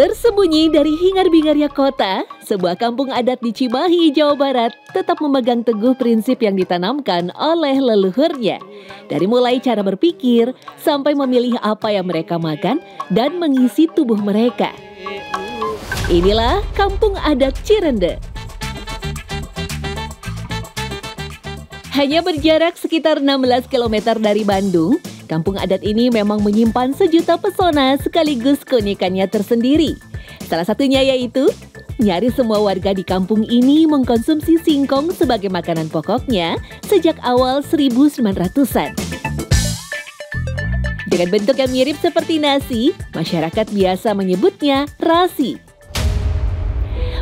Tersembunyi dari hingar-bingarnya kota, sebuah kampung adat di Cimahi, Jawa Barat tetap memegang teguh prinsip yang ditanamkan oleh leluhurnya. Dari mulai cara berpikir, sampai memilih apa yang mereka makan dan mengisi tubuh mereka. Inilah kampung adat Cirende. Hanya berjarak sekitar 16 km dari Bandung, kampung adat ini memang menyimpan sejuta pesona sekaligus keunikannya tersendiri. Salah satunya yaitu, nyaris semua warga di kampung ini mengkonsumsi singkong sebagai makanan pokoknya sejak awal 1900-an. Dengan bentuk yang mirip seperti nasi, masyarakat biasa menyebutnya rasi.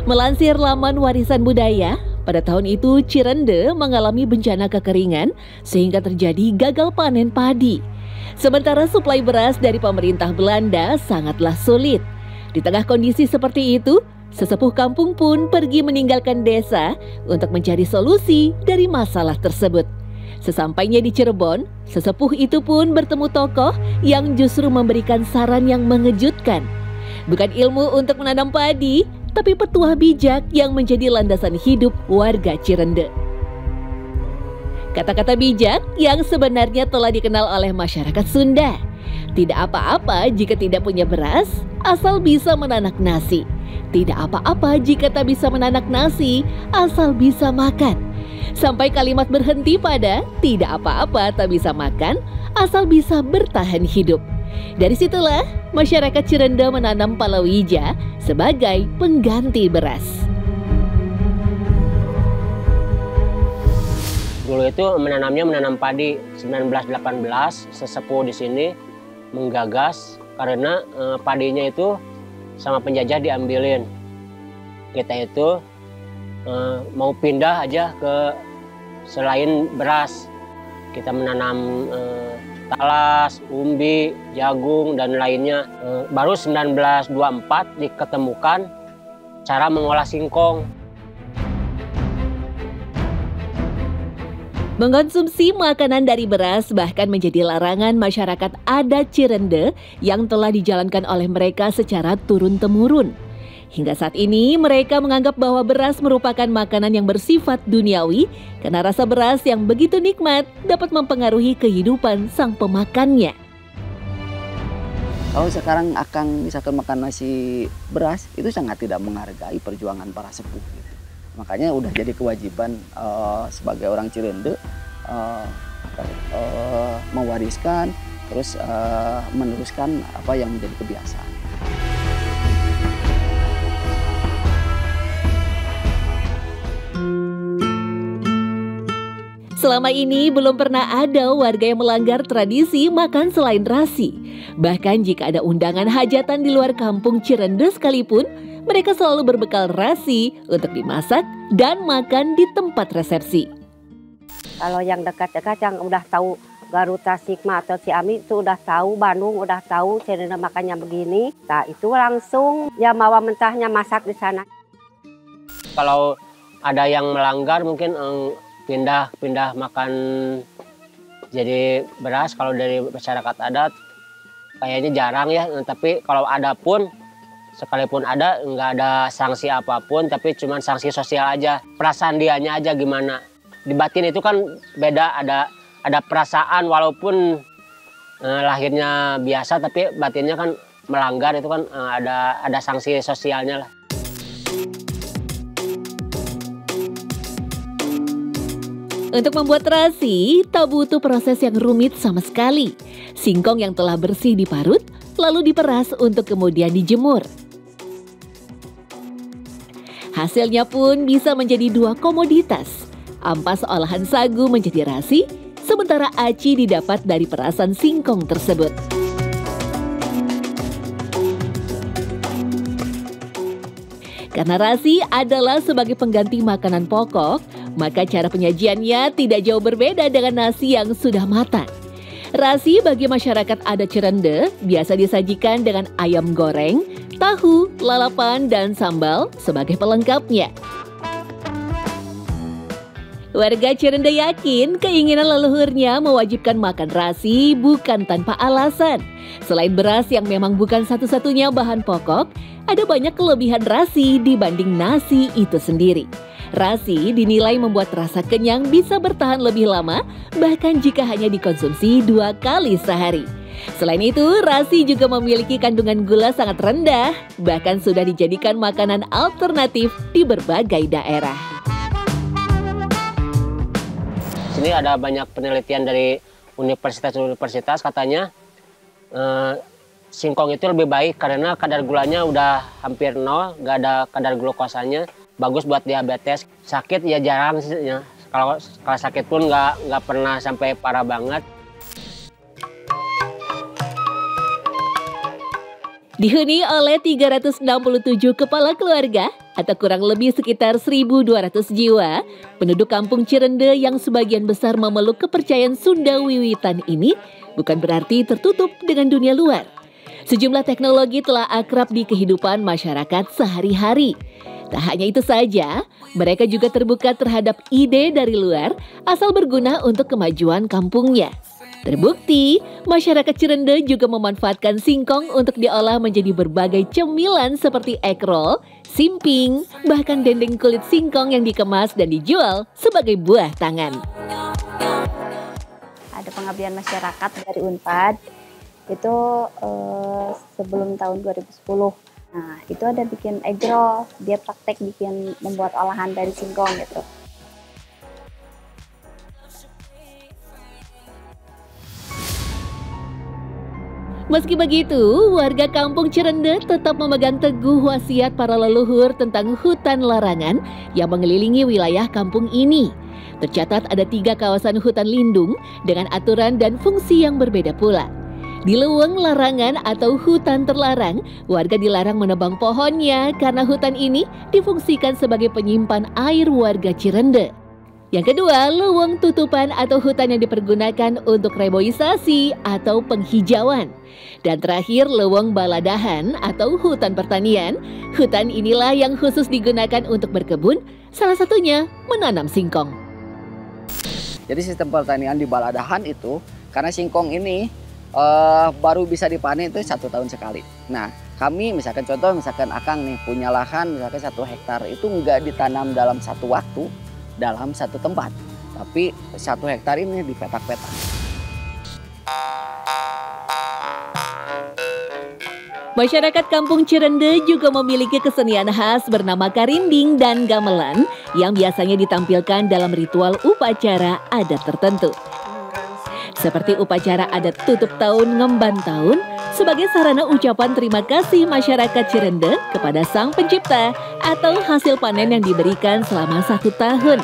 Melansir laman warisan budaya, pada tahun itu Cirende mengalami bencana kekeringan sehingga terjadi gagal panen padi. Sementara suplai beras dari pemerintah Belanda sangatlah sulit. Di tengah kondisi seperti itu, sesepuh kampung pun pergi meninggalkan desa untuk mencari solusi dari masalah tersebut. Sesampainya di Cirebon, sesepuh itu pun bertemu tokoh yang justru memberikan saran yang mengejutkan. Bukan ilmu untuk menanam padi, tapi petuah bijak yang menjadi landasan hidup warga Cirende. Kata-kata bijak yang sebenarnya telah dikenal oleh masyarakat Sunda. Tidak apa-apa jika tidak punya beras, asal bisa menanak nasi. Tidak apa-apa jika tak bisa menanak nasi, asal bisa makan. Sampai kalimat berhenti pada tidak apa-apa tak bisa makan, asal bisa bertahan hidup. Dari situlah masyarakat Cirende menanam palawija sebagai pengganti beras. Dulu itu menanam padi 1918, sesepuh di sini menggagas karena padinya itu sama penjajah diambilin. Kita itu mau pindah aja ke selain beras. Kita menanam talas, umbi, jagung, dan lainnya. Baru 1924 diketemukan cara mengolah singkong. Mengkonsumsi makanan dari beras bahkan menjadi larangan masyarakat adat Cirende yang telah dijalankan oleh mereka secara turun-temurun. Hingga saat ini mereka menganggap bahwa beras merupakan makanan yang bersifat duniawi karena rasa beras yang begitu nikmat dapat mempengaruhi kehidupan sang pemakannya. Kalau sekarang Akang misalkan makan nasi beras, itu sangat tidak menghargai perjuangan para sepuh. Gitu. Makanya udah jadi kewajiban sebagai orang Cirende mewariskan, terus meneruskan apa yang menjadi kebiasaan. Selama ini belum pernah ada warga yang melanggar tradisi makan selain rasi. Bahkan jika ada undangan hajatan di luar kampung Cirende sekalipun, mereka selalu berbekal rasi untuk dimasak dan makan di tempat resepsi. Kalau yang dekat-dekat yang udah tahu Garut, Tasikma atau Ciamis itu udah tahu, Bandung udah tahu Cirende makannya begini. Nah itu langsung ya mawa mentahnya masak di sana. Kalau ada yang melanggar mungkin pindah makan jadi beras. Kalau dari masyarakat adat kayaknya jarang ya, tapi kalau ada pun sekalipun ada nggak ada sanksi apapun, tapi cuma sanksi sosial aja. Perasaan dianya aja gimana. Di batin itu kan beda, ada perasaan walaupun lahirnya biasa tapi batinnya kan melanggar, itu kan ada sanksi sosialnya lah. Untuk membuat terasi, tak butuh proses yang rumit sama sekali. Singkong yang telah bersih diparut, lalu diperas untuk kemudian dijemur. Hasilnya pun bisa menjadi dua komoditas. Ampas olahan sagu menjadi rasi, sementara aci didapat dari perasan singkong tersebut. Karena rasi adalah sebagai pengganti makanan pokok, maka cara penyajiannya tidak jauh berbeda dengan nasi yang sudah matang. Rasi bagi masyarakat adat Cirende biasa disajikan dengan ayam goreng, tahu, lalapan, dan sambal sebagai pelengkapnya. Warga Cirende yakin keinginan leluhurnya mewajibkan makan rasi bukan tanpa alasan. Selain beras yang memang bukan satu-satunya bahan pokok, ada banyak kelebihan rasi dibanding nasi itu sendiri. Rasi dinilai membuat rasa kenyang bisa bertahan lebih lama, bahkan jika hanya dikonsumsi 2 kali sehari. Selain itu, rasi juga memiliki kandungan gula sangat rendah, bahkan sudah dijadikan makanan alternatif di berbagai daerah. Sini ada banyak penelitian dari universitas katanya singkong itu lebih baik karena kadar gulanya udah hampir nol, nggak ada kadar glukosanya, bagus buat diabetes. Sakit ya jarang sih, ya. Kalau sakit pun nggak pernah sampai parah banget. Dihuni oleh 367 kepala keluarga atau kurang lebih sekitar 1.200 jiwa, penduduk kampung Cirende yang sebagian besar memeluk kepercayaan Sunda Wiwitan ini bukan berarti tertutup dengan dunia luar. Sejumlah teknologi telah akrab di kehidupan masyarakat sehari-hari. Tak hanya itu saja, mereka juga terbuka terhadap ide dari luar asal berguna untuk kemajuan kampungnya. Terbukti, masyarakat Cirende juga memanfaatkan singkong untuk diolah menjadi berbagai cemilan seperti egg roll, simping, bahkan dendeng kulit singkong yang dikemas dan dijual sebagai buah tangan. Ada pengabdian masyarakat dari Unpad, itu sebelum tahun 2010. Nah, itu ada bikin egg roll, dia praktek membuat olahan dari singkong gitu. Meski begitu, warga kampung Cirende tetap memegang teguh wasiat para leluhur tentang hutan larangan yang mengelilingi wilayah kampung ini. Tercatat ada 3 kawasan hutan lindung dengan aturan dan fungsi yang berbeda pula. Di Leuweung Larangan atau hutan terlarang, warga dilarang menebang pohonnya karena hutan ini difungsikan sebagai penyimpan air warga Cirende. Yang kedua, Leuweung Tutupan atau hutan yang dipergunakan untuk reboisasi atau penghijauan. Dan terakhir, Leuweung Baladahan atau hutan pertanian. Hutan inilah yang khusus digunakan untuk berkebun, salah satunya menanam singkong. Jadi sistem pertanian di Baladahan itu, karena singkong ini baru bisa dipanen itu 1 tahun sekali. Nah, kami misalkan Akang nih punya lahan misalkan 1 hektar, itu nggak ditanam dalam satu waktu, dalam satu tempat. Tapi 1 hektar ini dipetak-petak. Masyarakat kampung Cirende juga memiliki kesenian khas bernama karinding dan gamelan yang biasanya ditampilkan dalam ritual upacara adat tertentu. Seperti upacara adat tutup tahun ngemban tahun sebagai sarana ucapan terima kasih masyarakat Cirende kepada Sang Pencipta atau hasil panen yang diberikan selama 1 tahun.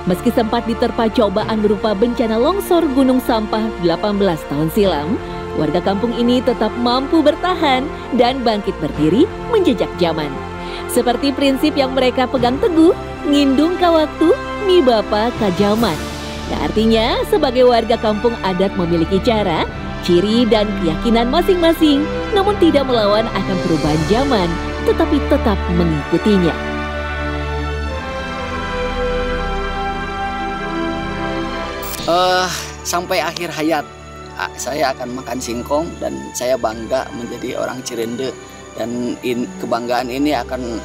Meski sempat diterpa cobaan berupa bencana longsor gunung sampah 18 tahun silam, warga kampung ini tetap mampu bertahan dan bangkit berdiri menjejak zaman. Seperti prinsip yang mereka pegang teguh, ngindung ka waktu, mi bapa ka jaman. Nah, artinya sebagai warga kampung adat memiliki cara, ciri dan keyakinan masing-masing, namun tidak melawan akan perubahan zaman, tetapi tetap mengikutinya. Sampai akhir hayat saya akan makan singkong dan saya bangga menjadi orang Cirende, dan kebanggaan ini akan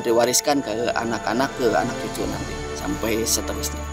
diwariskan ke anak-anak, ke anak cucu nanti sampai seterusnya.